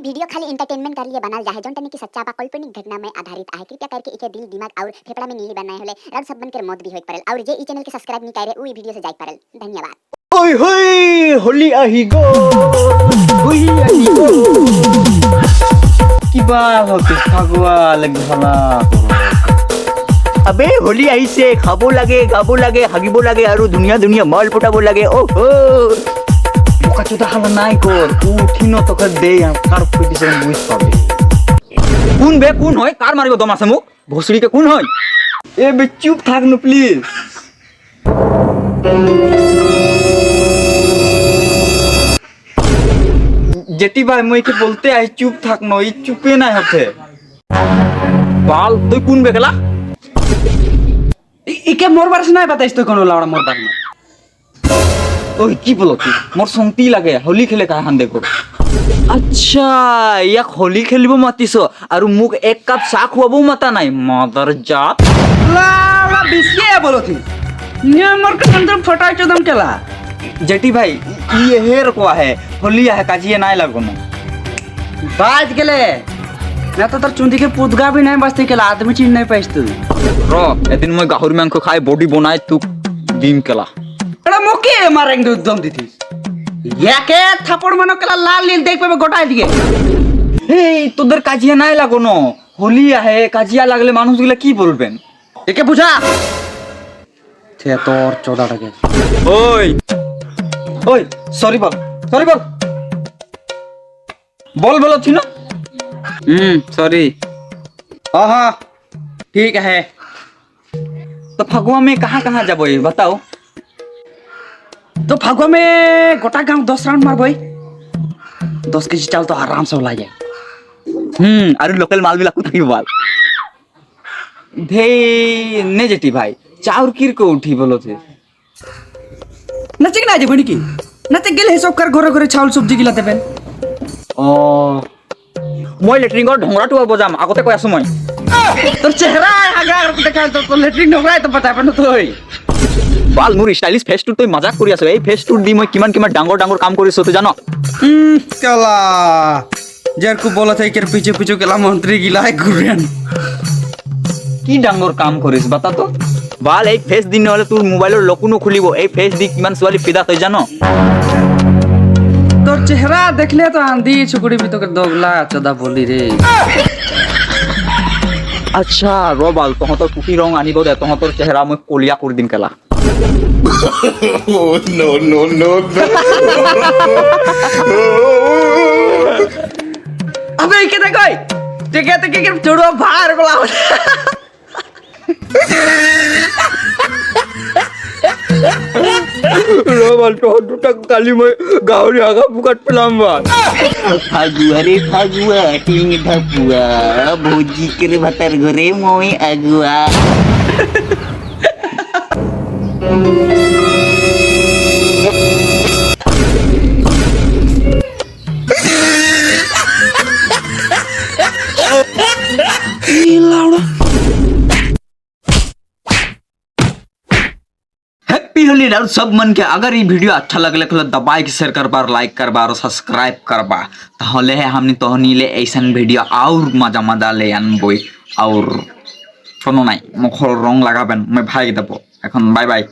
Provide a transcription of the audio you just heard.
Video खाली entertainment कर लिए बनाल जाए जोन तनी की सच्चा बा काल्पनिक घटना में आधारित आहे। कृपया करके इके दिल दिमाग और फेफड़ा में नीली बनाए होले रग सब बन कर मौत भी होइत परल और जे ई चैनल के सब्सक्राइब नहीं करे उ वीडियो से जाई परल। धन्यवाद। ओय होय होली आही गो होली आही गो কিবা হতে ফাগুয়া লাগি হলা আবে হোলি আইছে খাবো লাগে গাবো লাগে হাগিবো লাগে আৰু দুনিয়া দুনিয়া মাল পটাবো লাগে ওহো বোকা চোদা হালা নাই কর উঠিনো তোকে দে কার কইতেছে বুঝ পাবে কোন হয় কার মারিব দম আছে মুক ভসড়িকে কোন হয় এ বে চুপ থাক না প্লিজ जेटी भाई मैं के बोलते आई चुप थाक न ई चुपे ना होते बाल তুই কোন বেকলা इके मोर बार से नहीं बताइस तो कोनो लावड़ा मोर बार में ओए की बोलो तू मोर संगती लागे होली खेले का हां देखो अच्छा या होली खेलिबो मातिसो आरो मुक एक कप चा खुआबो माता নাই मदर जात लावड़ा बिस्के बोलो थी ने मोर के अंदर फटा चोदम केला जेटी भाई ये हेर को है होली है काजिए नहीं लगो न बाज गेले ना तो तर चुंदी के पुदगा भी नहीं बसते केला आदमी चिन नहीं पाइस तू रो एदिन मैं गाहुर मांस खाए बॉडी बनाए तू डिम केला अरे मोके मारेंगे दूध दम दी थी या के थप्पड़ मनो केला लाल नील देख पे गोटा दिए हे তোদের কাজিয়া নাই লাগো ন হোলি আহে কাজিয়া লাগলে মানুষগুলা কি বলবেন एके बुझा थे तोर 14 টাকা ओए ओए सॉरी बोल बोलो थी ना सॉरी हाँ ठीक है तो फगुआ में कहाँ जाबो ये बताओ तो फगुआ में गोटा गांव 10 राउंड मार भाई 10 केजी चावल तो आराम से उला जाए अरे लोकल माल भी लागू थी बाल धे ने जेटी भाई चाउर किर को उठी बोलो थे नचे ना जे बनी की नचे गेले सब कर घरे घरे चावल सब्जी गिला देबेन ओ মই লেট্রিন গর ঢংরা টুয়া বজাম আগতে কই আছো মই তোর চেহারা আগা দেখা তো লেট্রিন ঢংরাই তো পতা পানো তুই বাল মোর স্টাইলিশ ফেস টুর তুই মজাক কৰি আছো এই ফেস টুর দি মই কিমান ডাঙৰ ডাঙৰ কাম কৰিছো তুই জানো কেলা যার কো বলা থাই কের পিছে পিছে কেলা মন্ত্রী গিলাই ঘুরেন কি ডাঙৰ কাম কৰিছ বাতা তো বাল এই ফেস দিন হলে তোর মোবাইলৰ লকুনো খুলিব এই ফেস দি কিমান সোয়ালি ফিদা তই জানো তোর চেহারা দেখলে তো আন্দি ছুকুড়ি भी तो के दोगला चोदा बोली रे अच्छा रोबाल तहतर टुकी रंग आनिब दे तहतर चेहरा मैं कलिया कर दिन केला नो अबे के देखो टिके के जोड़ो बाहर बोला रोबाल तो दुटा काली मैं गावरी आगा बुकट पेलाम बा फागुआ रे फागुआ टिंग ढपुआ भोजी के भतर घरे मोई अगुआ हैप्पी होली और सब मन के अगर ये वीडियो अच्छा लगले तो दबाई के शेयर करबा लाइक करबा और सब्सक्राइब करबा ताहले है हमनी तोहनीले ऐसन वीडियो और मजा ले आनबई और कोनो নাই মুখৰ রং লাগাবেন মই ভাই দেব এখন বাই বাই।